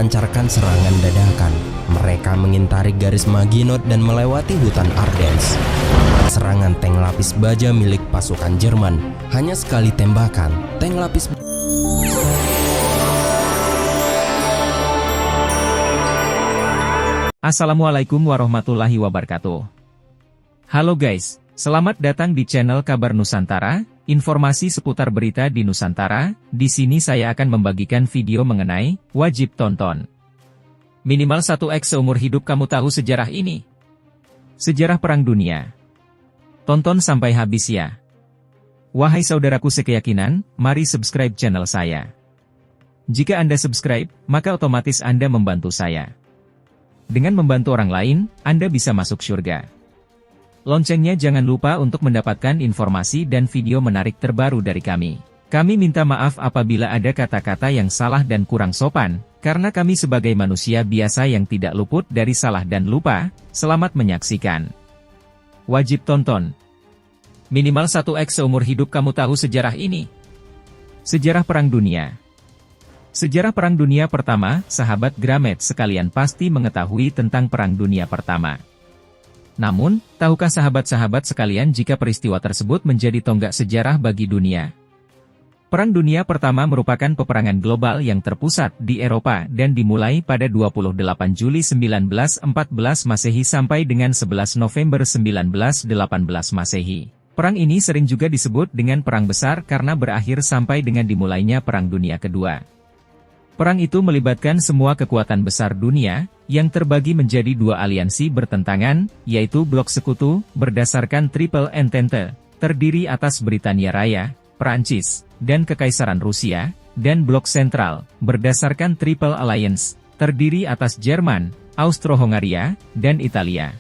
melancarkan serangan dadakan. Mereka mengintari garis Maginot dan melewati hutan Ardennes. Serangan tank lapis baja milik pasukan Jerman. Hanya sekali tembakan, tank lapis Assalamualaikum warahmatullahi wabarakatuh. Halo guys, selamat datang di channel Kabar Nusantara, informasi seputar berita di Nusantara. Di sini saya akan membagikan video mengenai wajib tonton. Minimal 1x seumur hidup kamu tahu sejarah ini. Sejarah Perang Dunia. Tonton sampai habis ya. Wahai saudaraku sekeyakinan, mari subscribe channel saya. Jika Anda subscribe, maka otomatis Anda membantu saya. Dengan membantu orang lain, Anda bisa masuk surga. Loncengnya jangan lupa untuk mendapatkan informasi dan video menarik terbaru dari kami. Kami minta maaf apabila ada kata-kata yang salah dan kurang sopan, karena kami sebagai manusia biasa yang tidak luput dari salah dan lupa. Selamat menyaksikan. Wajib tonton. Minimal 1x seumur hidup kamu tahu sejarah ini. Sejarah Perang Dunia. Sejarah Perang Dunia Pertama, sahabat Gramet sekalian pasti mengetahui tentang Perang Dunia Pertama. Namun, tahukah sahabat-sahabat sekalian jika peristiwa tersebut menjadi tonggak sejarah bagi dunia? Perang Dunia Pertama merupakan peperangan global yang terpusat di Eropa dan dimulai pada 28 Juli 1914 Masehi sampai dengan 11 November 1918 Masehi. Perang ini sering juga disebut dengan Perang Besar karena berakhir sampai dengan dimulainya Perang Dunia Kedua. Perang itu melibatkan semua kekuatan besar dunia, yang terbagi menjadi dua aliansi bertentangan, yaitu Blok Sekutu, berdasarkan Triple Entente, terdiri atas Britania Raya, Prancis, dan Kekaisaran Rusia, dan Blok Sentral, berdasarkan Triple Alliance, terdiri atas Jerman, Austro-Hongaria, dan Italia.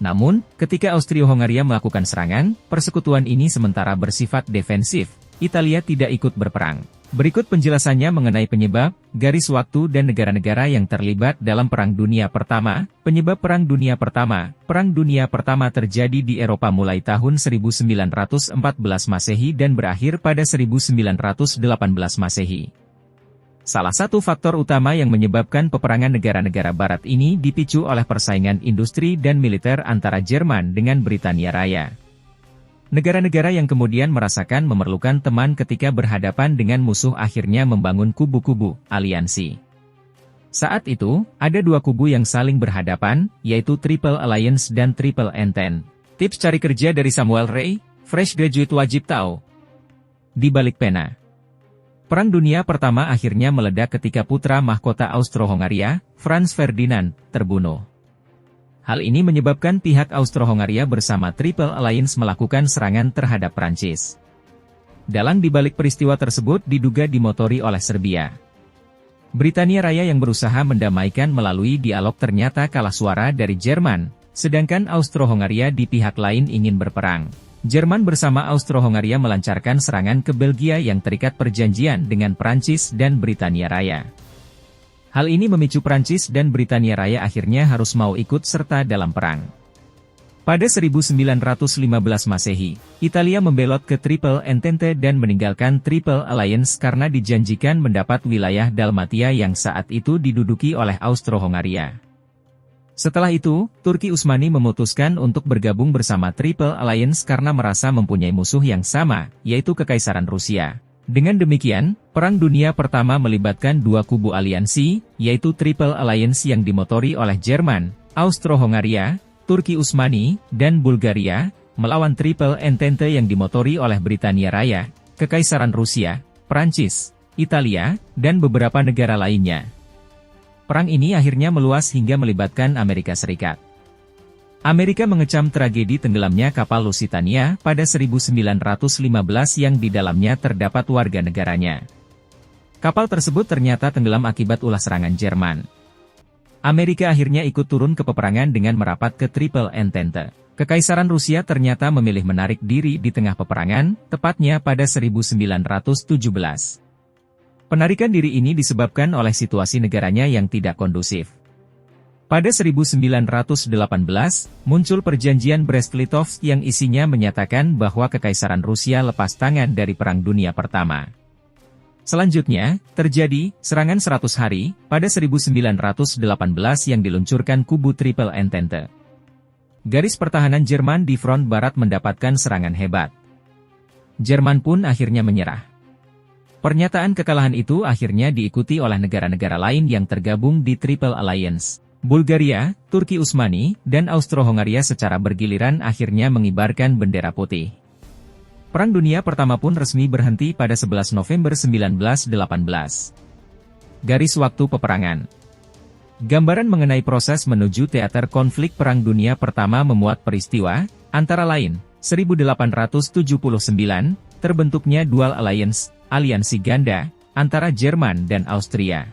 Namun, ketika Austria-Hongaria melakukan serangan, persekutuan ini sementara bersifat defensif. Italia tidak ikut berperang. Berikut penjelasannya mengenai penyebab, garis waktu dan negara-negara yang terlibat dalam Perang Dunia Pertama. Penyebab Perang Dunia Pertama. Perang Dunia Pertama terjadi di Eropa mulai tahun 1914 Masehi dan berakhir pada 1918 Masehi. Salah satu faktor utama yang menyebabkan peperangan negara-negara barat ini dipicu oleh persaingan industri dan militer antara Jerman dengan Britania Raya. Negara-negara yang kemudian merasakan memerlukan teman ketika berhadapan dengan musuh akhirnya membangun kubu-kubu, aliansi. Saat itu, ada dua kubu yang saling berhadapan, yaitu Triple Alliance dan Triple Entente. Tips cari kerja dari Samuel Ray, fresh graduate wajib tahu. Di balik pena. Perang Dunia Pertama akhirnya meledak ketika putra mahkota Austro-Hongaria, Franz Ferdinand, terbunuh. Hal ini menyebabkan pihak Austro-Hongaria bersama Triple Alliance melakukan serangan terhadap Prancis. Dalang dibalik peristiwa tersebut diduga dimotori oleh Serbia. Britania Raya yang berusaha mendamaikan melalui dialog ternyata kalah suara dari Jerman, sedangkan Austro-Hongaria di pihak lain ingin berperang. Jerman bersama Austro-Hongaria melancarkan serangan ke Belgia yang terikat perjanjian dengan Prancis dan Britania Raya. Hal ini memicu Prancis dan Britania Raya akhirnya harus mau ikut serta dalam perang. Pada 1915 Masehi, Italia membelot ke Triple Entente dan meninggalkan Triple Alliance karena dijanjikan mendapat wilayah Dalmatia yang saat itu diduduki oleh Austro-Hongaria. Setelah itu, Turki Utsmani memutuskan untuk bergabung bersama Triple Alliance karena merasa mempunyai musuh yang sama, yaitu Kekaisaran Rusia. Dengan demikian, Perang Dunia Pertama melibatkan dua kubu aliansi, yaitu Triple Alliance yang dimotori oleh Jerman, Austro-Hongaria, Turki Utsmani, dan Bulgaria, melawan Triple Entente yang dimotori oleh Britania Raya, Kekaisaran Rusia, Prancis, Italia, dan beberapa negara lainnya. Perang ini akhirnya meluas hingga melibatkan Amerika Serikat. Amerika mengecam tragedi tenggelamnya kapal Lusitania pada 1915 yang di dalamnya terdapat warga negaranya. Kapal tersebut ternyata tenggelam akibat ulah serangan Jerman. Amerika akhirnya ikut turun ke peperangan dengan merapat ke Triple Entente. Kekaisaran Rusia ternyata memilih menarik diri di tengah peperangan, tepatnya pada 1917. Penarikan diri ini disebabkan oleh situasi negaranya yang tidak kondusif. Pada 1918, muncul perjanjian Brest-Litovsk yang isinya menyatakan bahwa Kekaisaran Rusia lepas tangan dari Perang Dunia Pertama. Selanjutnya, terjadi serangan 100 hari pada 1918 yang diluncurkan kubu Triple Entente. Garis pertahanan Jerman di front barat mendapatkan serangan hebat. Jerman pun akhirnya menyerah. Pernyataan kekalahan itu akhirnya diikuti oleh negara-negara lain yang tergabung di Triple Alliance. Bulgaria, Turki Utsmani, dan Austro-Hongaria secara bergiliran akhirnya mengibarkan bendera putih. Perang Dunia Pertama pun resmi berhenti pada 11 November 1918. Garis waktu peperangan. Gambaran mengenai proses menuju teater konflik Perang Dunia Pertama memuat peristiwa, antara lain, 1879, terbentuknya Dual Alliance, aliansi ganda, antara Jerman dan Austria.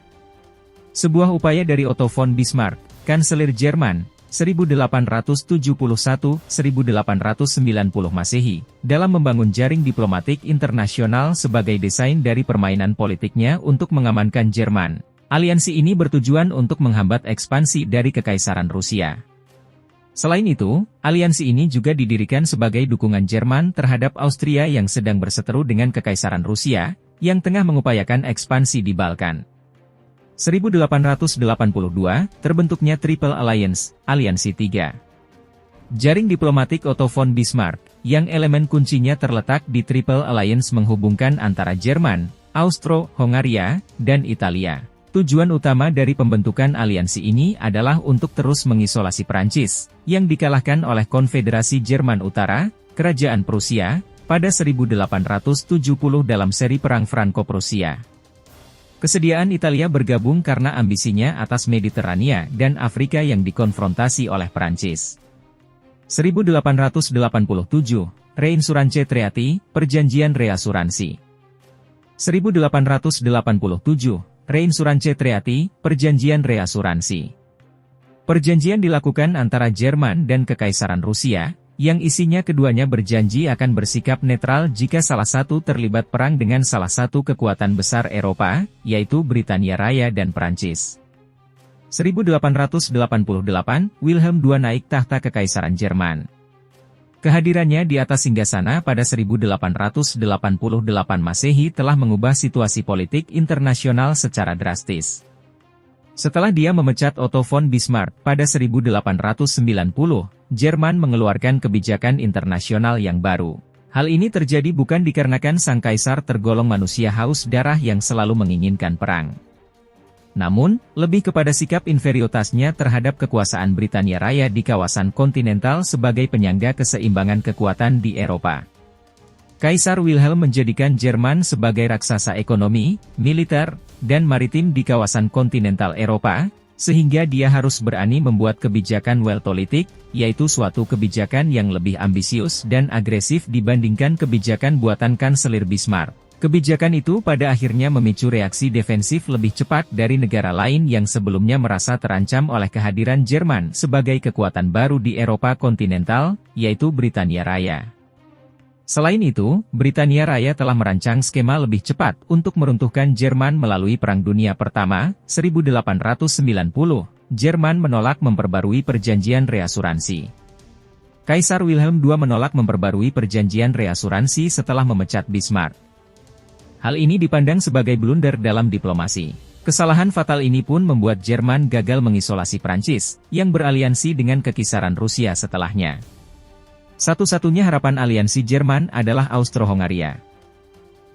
Sebuah upaya dari Otto von Bismarck, Kanselir Jerman, 1871-1890 Masehi, dalam membangun jaring diplomatik internasional sebagai desain dari permainan politiknya untuk mengamankan Jerman. Aliansi ini bertujuan untuk menghambat ekspansi dari Kekaisaran Rusia. Selain itu, aliansi ini juga didirikan sebagai dukungan Jerman terhadap Austria yang sedang berseteru dengan Kekaisaran Rusia, yang tengah mengupayakan ekspansi di Balkan. 1882, terbentuknya Triple Alliance, Aliansi 3. Jaring diplomatik Otto von Bismarck, yang elemen kuncinya terletak di Triple Alliance menghubungkan antara Jerman, Austro-Hongaria, dan Italia. Tujuan utama dari pembentukan aliansi ini adalah untuk terus mengisolasi Prancis, yang dikalahkan oleh Konfederasi Jerman Utara, Kerajaan Prusia, pada 1870 dalam seri Perang Franco-Prusia. Kesediaan Italia bergabung karena ambisinya atas Mediterania dan Afrika yang dikonfrontasi oleh Prancis. 1887, Reinsurance Treaty, Perjanjian Reasuransi. 1887, Reinsurance Treaty, Perjanjian Reasuransi. Perjanjian dilakukan antara Jerman dan Kekaisaran Rusia, yang isinya keduanya berjanji akan bersikap netral jika salah satu terlibat perang dengan salah satu kekuatan besar Eropa, yaitu Britania Raya dan Prancis. 1888, Wilhelm II naik tahta Kekaisaran Jerman. Kehadirannya di atas singgasana pada 1888 Masehi telah mengubah situasi politik internasional secara drastis. Setelah dia memecat Otto von Bismarck pada 1890, Jerman mengeluarkan kebijakan internasional yang baru. Hal ini terjadi bukan dikarenakan sang kaisar tergolong manusia haus darah yang selalu menginginkan perang. Namun, lebih kepada sikap inferioritasnya terhadap kekuasaan Britania Raya di kawasan kontinental sebagai penyangga keseimbangan kekuatan di Eropa. Kaisar Wilhelm menjadikan Jerman sebagai raksasa ekonomi, militer, dan maritim di kawasan kontinental Eropa, sehingga dia harus berani membuat kebijakan Weltpolitik, yaitu suatu kebijakan yang lebih ambisius dan agresif dibandingkan kebijakan buatan Kanselir Bismarck. Kebijakan itu pada akhirnya memicu reaksi defensif lebih cepat dari negara lain yang sebelumnya merasa terancam oleh kehadiran Jerman sebagai kekuatan baru di Eropa kontinental, yaitu Britania Raya. Selain itu, Britania Raya telah merancang skema lebih cepat untuk meruntuhkan Jerman melalui Perang Dunia Pertama, 1890. Jerman menolak memperbarui perjanjian reasuransi. Kaisar Wilhelm II menolak memperbarui perjanjian reasuransi setelah memecat Bismarck. Hal ini dipandang sebagai blunder dalam diplomasi. Kesalahan fatal ini pun membuat Jerman gagal mengisolasi Prancis, yang beraliansi dengan Kekaisaran Rusia setelahnya. Satu-satunya harapan aliansi Jerman adalah Austro-Hongaria.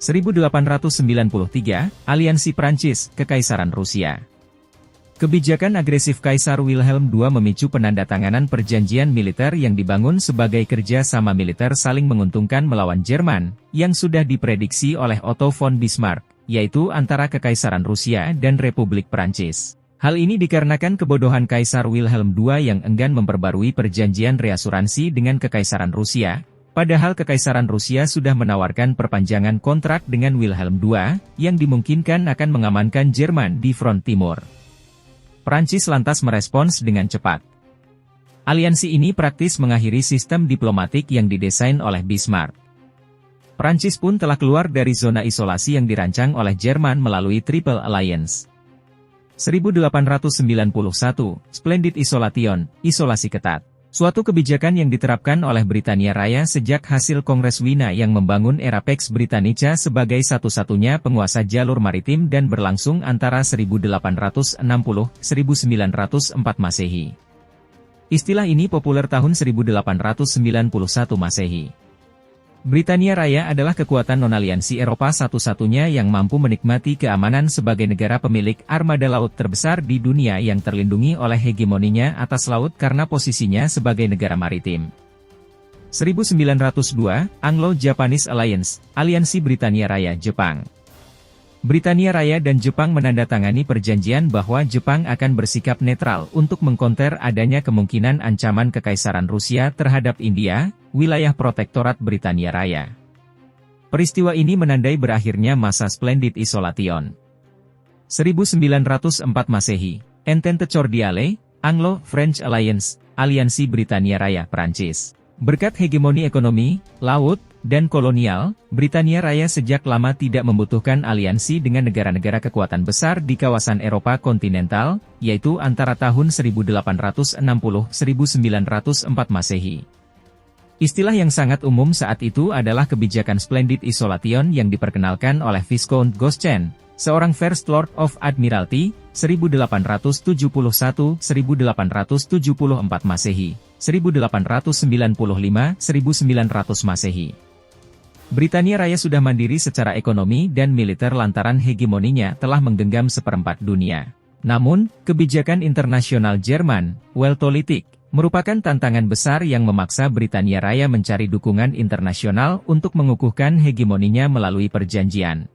1893, Aliansi Prancis, Kekaisaran Rusia. Kebijakan agresif Kaisar Wilhelm II memicu penandatanganan perjanjian militer yang dibangun sebagai kerja sama militer saling menguntungkan melawan Jerman, yang sudah diprediksi oleh Otto von Bismarck, yaitu antara Kekaisaran Rusia dan Republik Prancis. Hal ini dikarenakan kebodohan Kaisar Wilhelm II yang enggan memperbarui perjanjian reasuransi dengan Kekaisaran Rusia, padahal Kekaisaran Rusia sudah menawarkan perpanjangan kontrak dengan Wilhelm II, yang dimungkinkan akan mengamankan Jerman di front timur. Prancis lantas merespons dengan cepat. Aliansi ini praktis mengakhiri sistem diplomatik yang didesain oleh Bismarck. Prancis pun telah keluar dari zona isolasi yang dirancang oleh Jerman melalui Triple Alliance. 1891, Splendid Isolation, isolasi ketat. Suatu kebijakan yang diterapkan oleh Britania Raya sejak hasil Kongres Wina yang membangun era Pax Britannica sebagai satu-satunya penguasa jalur maritim dan berlangsung antara 1860-1904 Masehi. Istilah ini populer tahun 1891 Masehi. Britania Raya adalah kekuatan non-aliansi Eropa satu-satunya yang mampu menikmati keamanan sebagai negara pemilik armada laut terbesar di dunia yang terlindungi oleh hegemoninya atas laut karena posisinya sebagai negara maritim. 1902, Anglo-Japanese Alliance, Aliansi Britania Raya Jepang. Britania Raya dan Jepang menandatangani perjanjian bahwa Jepang akan bersikap netral untuk mengkonter adanya kemungkinan ancaman Kekaisaran Rusia terhadap India, wilayah protektorat Britania Raya. Peristiwa ini menandai berakhirnya masa Splendid Isolation. 1904 Masehi, Entente Cordiale, Anglo-French Alliance, Aliansi Britania Raya Prancis. Berkat hegemoni ekonomi, laut, dan kolonial, Britania Raya sejak lama tidak membutuhkan aliansi dengan negara-negara kekuatan besar di kawasan Eropa kontinental, yaitu antara tahun 1860-1904 Masehi. Istilah yang sangat umum saat itu adalah kebijakan Splendid Isolation yang diperkenalkan oleh Viscount Goshen, seorang First Lord of Admiralty, 1871-1874 Masehi, 1895-1900 Masehi. Britania Raya sudah mandiri secara ekonomi dan militer lantaran hegemoninya telah menggenggam seperempat dunia. Namun, kebijakan internasional Jerman, Weltpolitik, merupakan tantangan besar yang memaksa Britania Raya mencari dukungan internasional untuk mengukuhkan hegemoninya melalui perjanjian.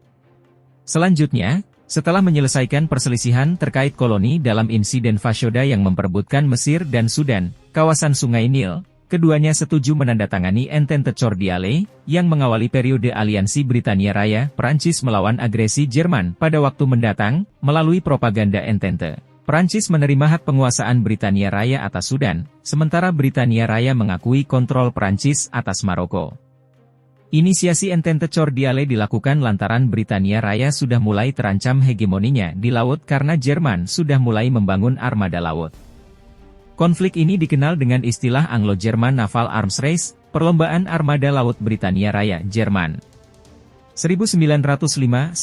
Selanjutnya, setelah menyelesaikan perselisihan terkait koloni dalam insiden Fashoda yang memperebutkan Mesir dan Sudan, kawasan Sungai Nil, keduanya setuju menandatangani Entente Cordiale, yang mengawali periode aliansi Britania Raya, Prancis melawan agresi Jerman pada waktu mendatang, melalui propaganda Entente. Prancis menerima hak penguasaan Britania Raya atas Sudan, sementara Britania Raya mengakui kontrol Prancis atas Maroko. Inisiasi Entente Cordiale dilakukan lantaran Britania Raya sudah mulai terancam hegemoninya di laut karena Jerman sudah mulai membangun armada laut. Konflik ini dikenal dengan istilah Anglo-Jerman Naval Arms Race, perlombaan armada laut Britania Raya Jerman. 1905-1906,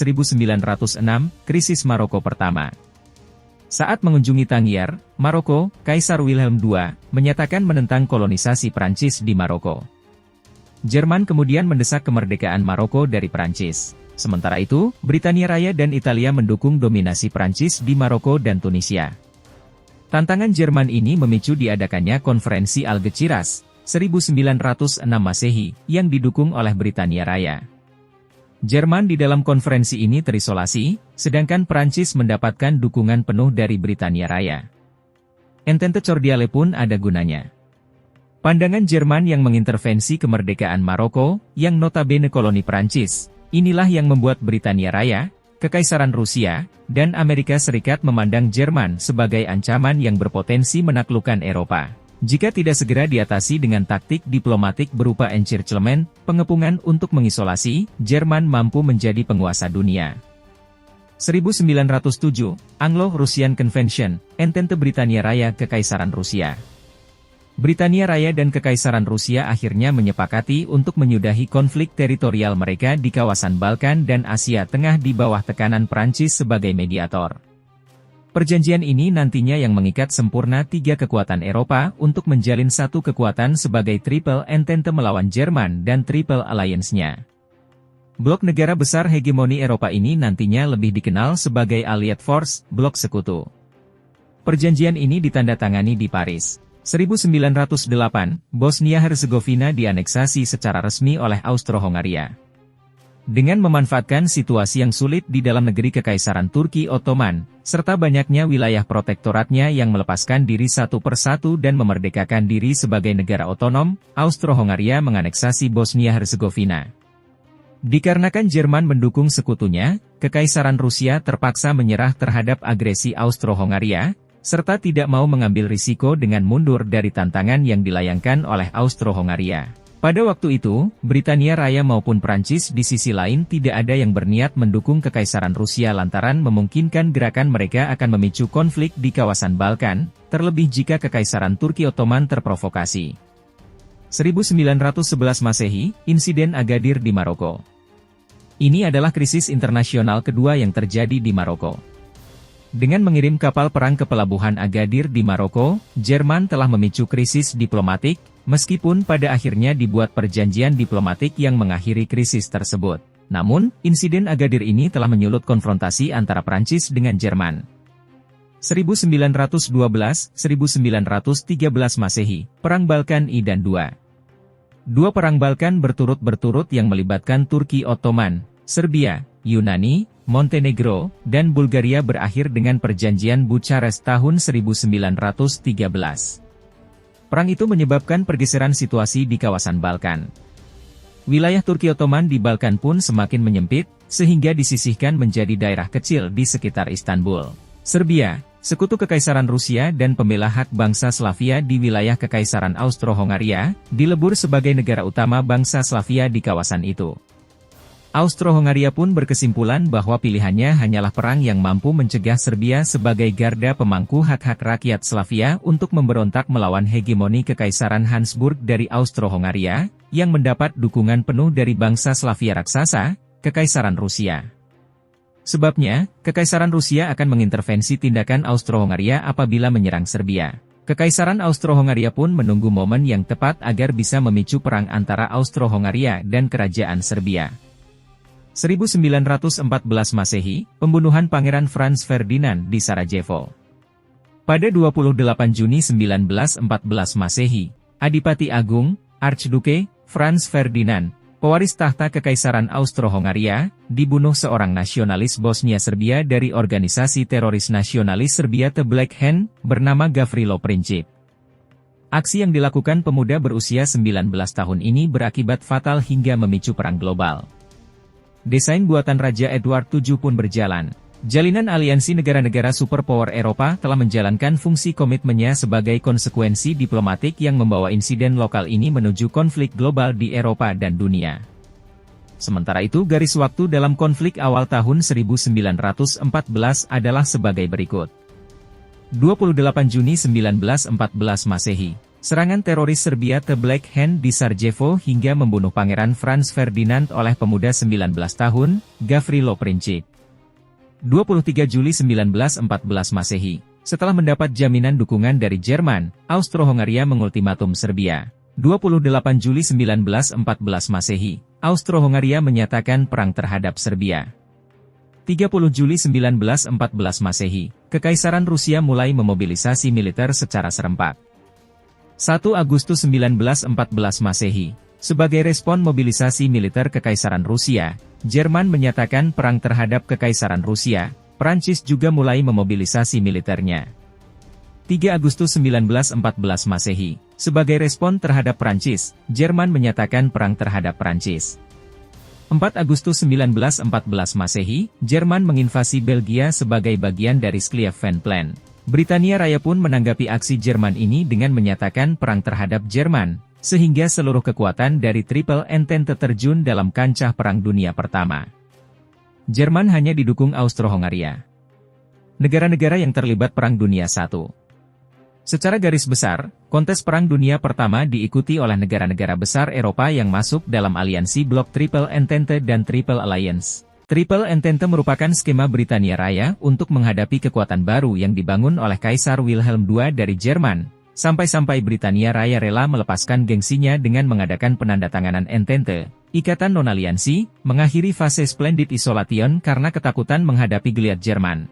Krisis Maroko pertama. Saat mengunjungi Tangier, Maroko, Kaisar Wilhelm II, menyatakan menentang kolonisasi Prancis di Maroko. Jerman kemudian mendesak kemerdekaan Maroko dari Prancis. Sementara itu, Britania Raya dan Italia mendukung dominasi Prancis di Maroko dan Tunisia. Tantangan Jerman ini memicu diadakannya Konferensi Algeciras, 1906 Masehi, yang didukung oleh Britania Raya. Jerman di dalam konferensi ini terisolasi, sedangkan Prancis mendapatkan dukungan penuh dari Britania Raya. Entente Cordiale pun ada gunanya. Pandangan Jerman yang mengintervensi kemerdekaan Maroko, yang notabene koloni Prancis, inilah yang membuat Britania Raya, Kekaisaran Rusia, dan Amerika Serikat memandang Jerman sebagai ancaman yang berpotensi menaklukkan Eropa. Jika tidak segera diatasi dengan taktik diplomatik berupa encirclement, pengepungan untuk mengisolasi, Jerman mampu menjadi penguasa dunia. 1907, Anglo-Russian Convention, Entente Britania Raya Kekaisaran Rusia. Britania Raya dan Kekaisaran Rusia akhirnya menyepakati untuk menyudahi konflik teritorial mereka di kawasan Balkan dan Asia Tengah di bawah tekanan Prancis sebagai mediator. Perjanjian ini nantinya yang mengikat sempurna tiga kekuatan Eropa untuk menjalin satu kekuatan sebagai Triple Entente melawan Jerman dan Triple Alliance-nya. Blok negara besar hegemoni Eropa ini nantinya lebih dikenal sebagai Allied Force, Blok Sekutu. Perjanjian ini ditandatangani di Paris. 1908, Bosnia-Herzegovina dianeksasi secara resmi oleh Austro-Hongaria. Dengan memanfaatkan situasi yang sulit di dalam negeri Kekaisaran Turki Ottoman, serta banyaknya wilayah protektoratnya yang melepaskan diri satu persatu dan memerdekakan diri sebagai negara otonom, Austro-Hongaria menganeksasi Bosnia-Herzegovina. Dikarenakan Jerman mendukung sekutunya, Kekaisaran Rusia terpaksa menyerah terhadap agresi Austro-Hongaria, serta tidak mau mengambil risiko dengan mundur dari tantangan yang dilayangkan oleh Austro-Hongaria. Pada waktu itu, Britania Raya maupun Prancis di sisi lain tidak ada yang berniat mendukung Kekaisaran Rusia lantaran memungkinkan gerakan mereka akan memicu konflik di kawasan Balkan, terlebih jika Kekaisaran Turki Ottoman terprovokasi. 1911 Masehi, insiden Agadir di Maroko. Ini adalah krisis internasional kedua yang terjadi di Maroko. Dengan mengirim kapal perang ke pelabuhan Agadir di Maroko, Jerman telah memicu krisis diplomatik, meskipun pada akhirnya dibuat perjanjian diplomatik yang mengakhiri krisis tersebut. Namun, insiden Agadir ini telah menyulut konfrontasi antara Prancis dengan Jerman. 1912-1913 Masehi, Perang Balkan I dan II. Dua perang Balkan berturut-berturut yang melibatkan Turki Ottoman, Serbia, Yunani, Montenegro, dan Bulgaria berakhir dengan Perjanjian Bucharest tahun 1913. Perang itu menyebabkan pergeseran situasi di kawasan Balkan. Wilayah Turki Ottoman di Balkan pun semakin menyempit, sehingga disisihkan menjadi daerah kecil di sekitar Istanbul. Serbia, sekutu Kekaisaran Rusia dan pembela hak bangsa Slavia di wilayah Kekaisaran Austro-Hongaria, dilebur sebagai negara utama bangsa Slavia di kawasan itu. Austro-Hongaria pun berkesimpulan bahwa pilihannya hanyalah perang yang mampu mencegah Serbia sebagai garda pemangku hak-hak rakyat Slavia untuk memberontak melawan hegemoni Kekaisaran Habsburg dari Austro-Hongaria, yang mendapat dukungan penuh dari bangsa Slavia raksasa, Kekaisaran Rusia. Sebabnya, Kekaisaran Rusia akan mengintervensi tindakan Austro-Hongaria apabila menyerang Serbia. Kekaisaran Austro-Hongaria pun menunggu momen yang tepat agar bisa memicu perang antara Austro-Hongaria dan Kerajaan Serbia. 1914 Masehi, pembunuhan Pangeran Franz Ferdinand di Sarajevo. Pada 28 Juni 1914 Masehi, Adipati Agung, Archduke Franz Ferdinand, pewaris tahta Kekaisaran Austro-Hongaria, dibunuh seorang nasionalis Bosnia-Serbia dari organisasi teroris nasionalis Serbia The Black Hand, bernama Gavrilo Princip. Aksi yang dilakukan pemuda berusia 19 tahun ini berakibat fatal hingga memicu perang global. Desain buatan Raja Edward VII pun berjalan. Jalinan aliansi negara-negara superpower Eropa telah menjalankan fungsi komitmennya sebagai konsekuensi diplomatik yang membawa insiden lokal ini menuju konflik global di Eropa dan dunia. Sementara itu garis waktu dalam konflik awal tahun 1914 adalah sebagai berikut. 28 Juni 1914 Masehi. Serangan teroris Serbia The Black Hand di Sarajevo hingga membunuh Pangeran Franz Ferdinand oleh pemuda 19 tahun, Gavrilo Princip. 23 Juli 1914 Masehi. Setelah mendapat jaminan dukungan dari Jerman, Austro-Hongaria mengultimatum Serbia. 28 Juli 1914 Masehi. Austro-Hongaria menyatakan perang terhadap Serbia. 30 Juli 1914 Masehi. Kekaisaran Rusia mulai memobilisasi militer secara serempak. 1 Agustus 1914 Masehi. Sebagai respon mobilisasi militer Kekaisaran Rusia, Jerman menyatakan perang terhadap Kekaisaran Rusia. Prancis juga mulai memobilisasi militernya. 3 Agustus 1914 Masehi. Sebagai respon terhadap Prancis, Jerman menyatakan perang terhadap Prancis. 4 Agustus 1914 Masehi, Jerman menginvasi Belgia sebagai bagian dari Schlieffen Plan. Britania Raya pun menanggapi aksi Jerman ini dengan menyatakan perang terhadap Jerman, sehingga seluruh kekuatan dari Triple Entente terjun dalam kancah Perang Dunia Pertama. Jerman hanya didukung Austro-Hongaria. Negara-negara yang terlibat Perang Dunia I. Secara garis besar, kontes Perang Dunia Pertama diikuti oleh negara-negara besar Eropa yang masuk dalam aliansi blok Triple Entente dan Triple Alliance. Triple Entente merupakan skema Britania Raya untuk menghadapi kekuatan baru yang dibangun oleh Kaisar Wilhelm II dari Jerman, sampai-sampai Britania Raya rela melepaskan gengsinya dengan mengadakan penandatanganan Entente, ikatan non-aliansi, mengakhiri fase Splendid Isolation karena ketakutan menghadapi geliat Jerman.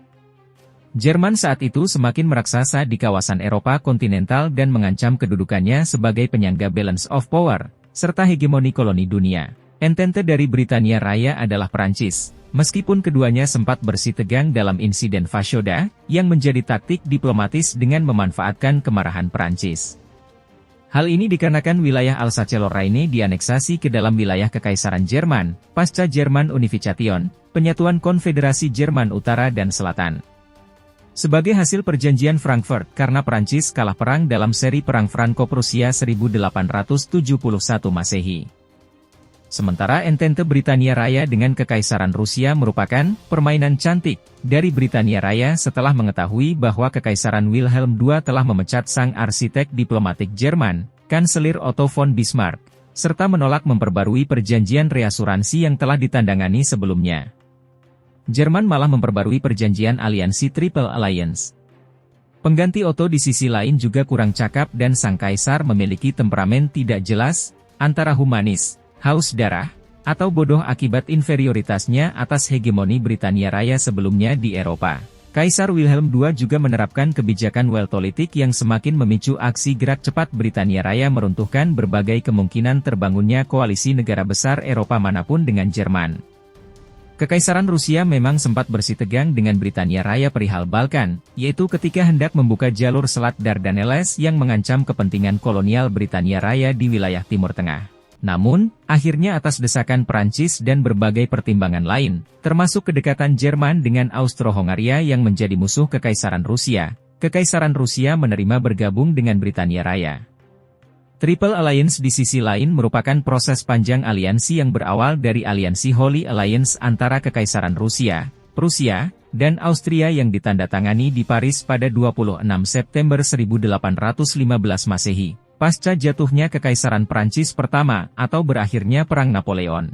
Jerman saat itu semakin meraksasa di kawasan Eropa kontinental dan mengancam kedudukannya sebagai penyangga balance of power, serta hegemoni koloni dunia. Entente dari Britania Raya adalah Prancis, meskipun keduanya sempat bersitegang dalam insiden Fashoda, yang menjadi taktik diplomatis dengan memanfaatkan kemarahan Prancis. Hal ini dikarenakan wilayah Alsace-Lorraine dianeksasi ke dalam wilayah Kekaisaran Jerman, pasca Jerman Unification, penyatuan Konfederasi Jerman Utara dan Selatan. Sebagai hasil perjanjian Frankfurt karena Prancis kalah perang dalam seri Perang Franco-Prusia 1871 Masehi. Sementara Entente Britania Raya dengan Kekaisaran Rusia merupakan permainan cantik dari Britania Raya setelah mengetahui bahwa Kekaisaran Wilhelm II telah memecat sang arsitek diplomatik Jerman, Kanselir Otto von Bismarck, serta menolak memperbarui perjanjian reasuransi yang telah ditandangani sebelumnya. Jerman malah memperbarui perjanjian aliansi Triple Alliance. Pengganti Otto di sisi lain juga kurang cakap dan sang kaisar memiliki temperamen tidak jelas, antara humanis, haus darah, atau bodoh akibat inferioritasnya atas hegemoni Britania Raya sebelumnya di Eropa. Kaisar Wilhelm II juga menerapkan kebijakan weltolitik yang semakin memicu aksi gerak cepat Britania Raya meruntuhkan berbagai kemungkinan terbangunnya koalisi negara besar Eropa manapun dengan Jerman. Kekaisaran Rusia memang sempat bersitegang dengan Britania Raya perihal Balkan, yaitu ketika hendak membuka jalur Selat Dardaneles yang mengancam kepentingan kolonial Britania Raya di wilayah Timur Tengah. Namun, akhirnya atas desakan Perancis dan berbagai pertimbangan lain, termasuk kedekatan Jerman dengan Austro-Hongaria yang menjadi musuh Kekaisaran Rusia, Kekaisaran Rusia menerima bergabung dengan Britania Raya. Triple Alliance di sisi lain merupakan proses panjang aliansi yang berawal dari aliansi Holy Alliance antara Kekaisaran Rusia, Prusia, dan Austria yang ditandatangani di Paris pada 26 September 1815 Masehi. Pasca jatuhnya Kekaisaran Prancis pertama atau berakhirnya Perang Napoleon.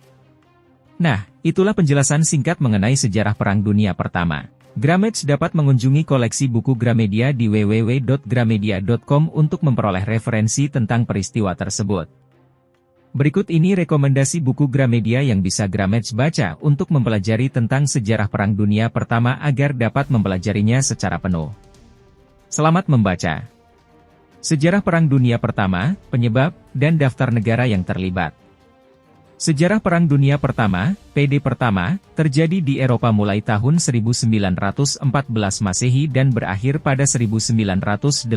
Nah, itulah penjelasan singkat mengenai sejarah Perang Dunia Pertama. Gramedia dapat mengunjungi koleksi buku Gramedia di www.gramedia.com untuk memperoleh referensi tentang peristiwa tersebut. Berikut ini rekomendasi buku Gramedia yang bisa Gramedia baca untuk mempelajari tentang sejarah Perang Dunia Pertama agar dapat mempelajarinya secara penuh. Selamat membaca. Sejarah Perang Dunia Pertama, penyebab, dan daftar negara yang terlibat. Sejarah Perang Dunia Pertama, PD Pertama, terjadi di Eropa mulai tahun 1914 Masehi dan berakhir pada 1918.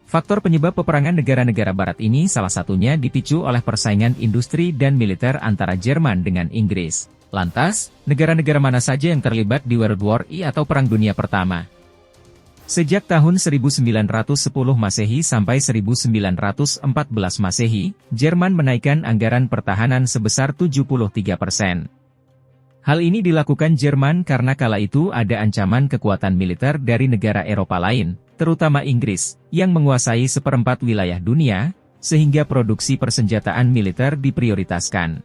Faktor penyebab peperangan negara-negara Barat ini salah satunya dipicu oleh persaingan industri dan militer antara Jerman dengan Inggris. Lantas, negara-negara mana saja yang terlibat di World War I atau Perang Dunia Pertama? Sejak tahun 1910 Masehi sampai 1914 Masehi, Jerman menaikkan anggaran pertahanan sebesar 73%. Hal ini dilakukan Jerman karena kala itu ada ancaman kekuatan militer dari negara Eropa lain, terutama Inggris, yang menguasai seperempat wilayah dunia, sehingga produksi persenjataan militer diprioritaskan.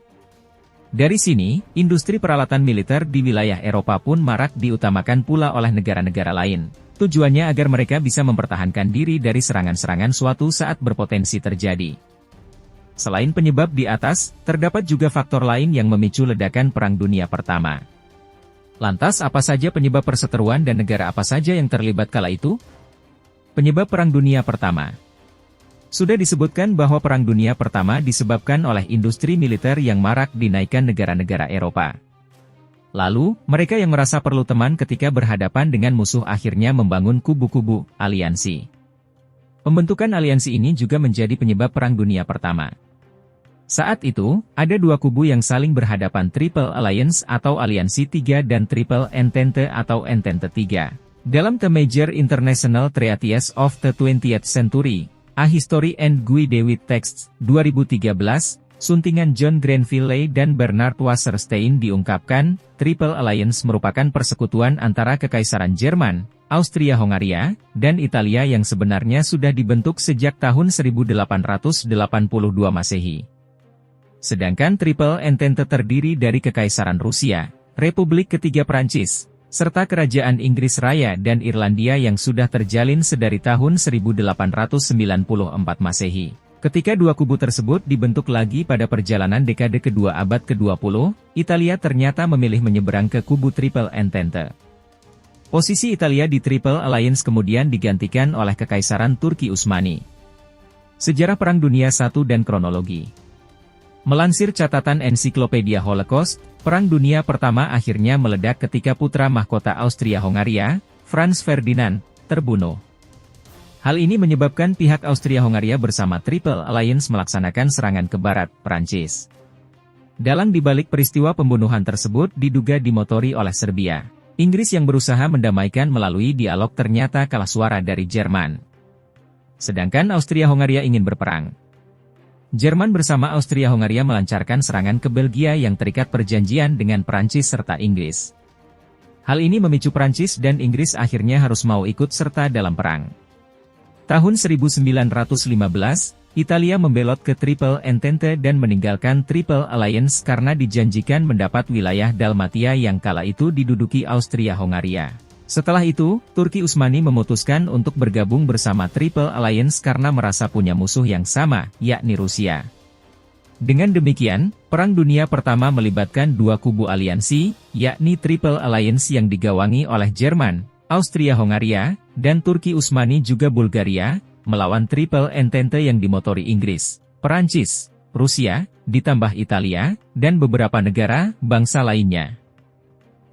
Dari sini, industri peralatan militer di wilayah Eropa pun marak diutamakan pula oleh negara-negara lain. Tujuannya agar mereka bisa mempertahankan diri dari serangan-serangan suatu saat berpotensi terjadi. Selain penyebab di atas, terdapat juga faktor lain yang memicu ledakan Perang Dunia Pertama. Lantas apa saja penyebab perseteruan dan negara apa saja yang terlibat kala itu? Penyebab Perang Dunia Pertama. Sudah disebutkan bahwa Perang Dunia Pertama disebabkan oleh industri militer yang marak dinaikkan negara-negara Eropa. Lalu, mereka yang merasa perlu teman ketika berhadapan dengan musuh akhirnya membangun kubu-kubu, aliansi. Pembentukan aliansi ini juga menjadi penyebab Perang Dunia Pertama. Saat itu, ada dua kubu yang saling berhadapan Triple Alliance atau Aliansi Tiga dan Triple Entente atau Entente Tiga. Dalam The Major International Treaties of the 20th Century, A History and Guide with Texts, 2013, suntingan John Grenville dan Bernard Wasserstein diungkapkan, Triple Alliance merupakan persekutuan antara Kekaisaran Jerman, Austria-Hongaria, dan Italia yang sebenarnya sudah dibentuk sejak tahun 1882 Masehi. Sedangkan Triple Entente terdiri dari Kekaisaran Rusia, Republik Ketiga Prancis, serta Kerajaan Inggris Raya dan Irlandia yang sudah terjalin sedari tahun 1894 Masehi. Ketika dua kubu tersebut dibentuk lagi pada perjalanan dekade kedua abad ke-20, Italia ternyata memilih menyeberang ke kubu Triple Entente. Posisi Italia di Triple Alliance kemudian digantikan oleh Kekaisaran Turki Utsmani. Sejarah Perang Dunia I dan kronologi. Melansir catatan ensiklopedia Holocaust, Perang Dunia Pertama akhirnya meledak ketika putra mahkota Austria-Hongaria, Franz Ferdinand, terbunuh. Hal ini menyebabkan pihak Austria-Hongaria bersama Triple Alliance melaksanakan serangan ke barat, Prancis. Dalang dibalik peristiwa pembunuhan tersebut diduga dimotori oleh Serbia. Inggris yang berusaha mendamaikan melalui dialog ternyata kalah suara dari Jerman. Sedangkan Austria-Hongaria ingin berperang. Jerman bersama Austria-Hongaria melancarkan serangan ke Belgia yang terikat perjanjian dengan Prancis serta Inggris. Hal ini memicu Prancis dan Inggris akhirnya harus mau ikut serta dalam perang. Tahun 1915, Italia membelot ke Triple Entente dan meninggalkan Triple Alliance karena dijanjikan mendapat wilayah Dalmatia yang kala itu diduduki Austria-Hongaria. Setelah itu, Turki Utsmani memutuskan untuk bergabung bersama Triple Alliance karena merasa punya musuh yang sama, yakni Rusia. Dengan demikian, Perang Dunia Pertama melibatkan dua kubu aliansi, yakni Triple Alliance yang digawangi oleh Jerman, Austria-Hongaria, dan Turki Utsmani juga Bulgaria, melawan Triple Entente yang dimotori Inggris, Perancis, Rusia, ditambah Italia, dan beberapa negara, bangsa lainnya.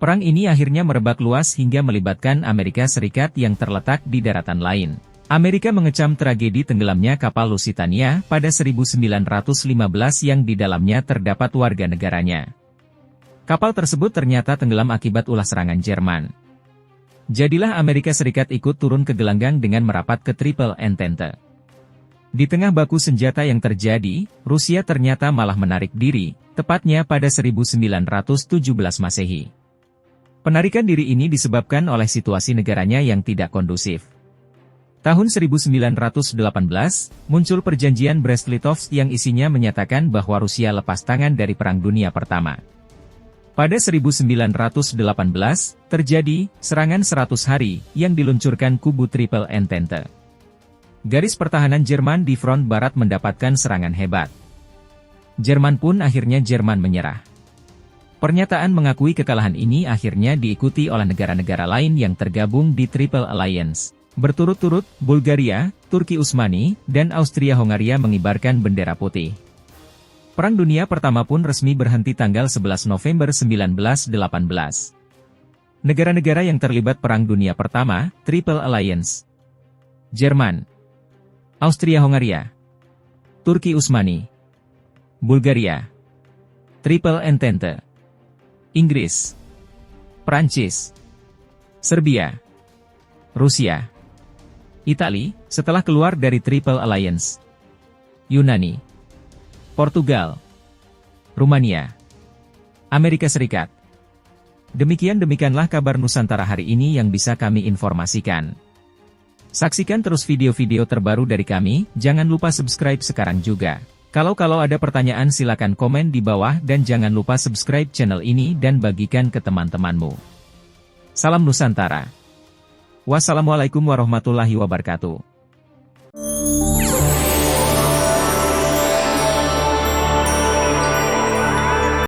Perang ini akhirnya merebak luas hingga melibatkan Amerika Serikat yang terletak di daratan lain. Amerika mengecam tragedi tenggelamnya kapal Lusitania pada 1915 yang di dalamnya terdapat warga negaranya. Kapal tersebut ternyata tenggelam akibat ulah serangan Jerman. Jadilah Amerika Serikat ikut turun ke gelanggang dengan merapat ke Triple Entente. Di tengah baku senjata yang terjadi, Rusia ternyata malah menarik diri, tepatnya pada 1917 Masehi. Penarikan diri ini disebabkan oleh situasi negaranya yang tidak kondusif. Tahun 1918, muncul perjanjian Brest-Litovsk yang isinya menyatakan bahwa Rusia lepas tangan dari Perang Dunia Pertama. Pada 1918, terjadi serangan 100 hari yang diluncurkan kubu Triple Entente. Garis pertahanan Jerman di front barat mendapatkan serangan hebat. Jerman pun akhirnya menyerah. Pernyataan mengakui kekalahan ini akhirnya diikuti oleh negara-negara lain yang tergabung di Triple Alliance. Berturut-turut, Bulgaria, Turki Utsmani, dan Austria-Hongaria mengibarkan bendera putih. Perang Dunia Pertama pun resmi berhenti tanggal 11 November 1918. Negara-negara yang terlibat Perang Dunia Pertama, Triple Alliance: Jerman, Austria-Hongaria, Turki Utsmani, Bulgaria, Triple Entente, Inggris, Prancis, Serbia, Rusia, Italia, setelah keluar dari Triple Alliance, Yunani, Portugal, Rumania, Amerika Serikat. Demikianlah kabar Nusantara hari ini yang bisa kami informasikan. Saksikan terus video-video terbaru dari kami, jangan lupa subscribe sekarang juga. Kalau ada pertanyaan silakan komen di bawah dan jangan lupa subscribe channel ini dan bagikan ke teman-temanmu. Salam Nusantara. Wassalamualaikum warahmatullahi wabarakatuh.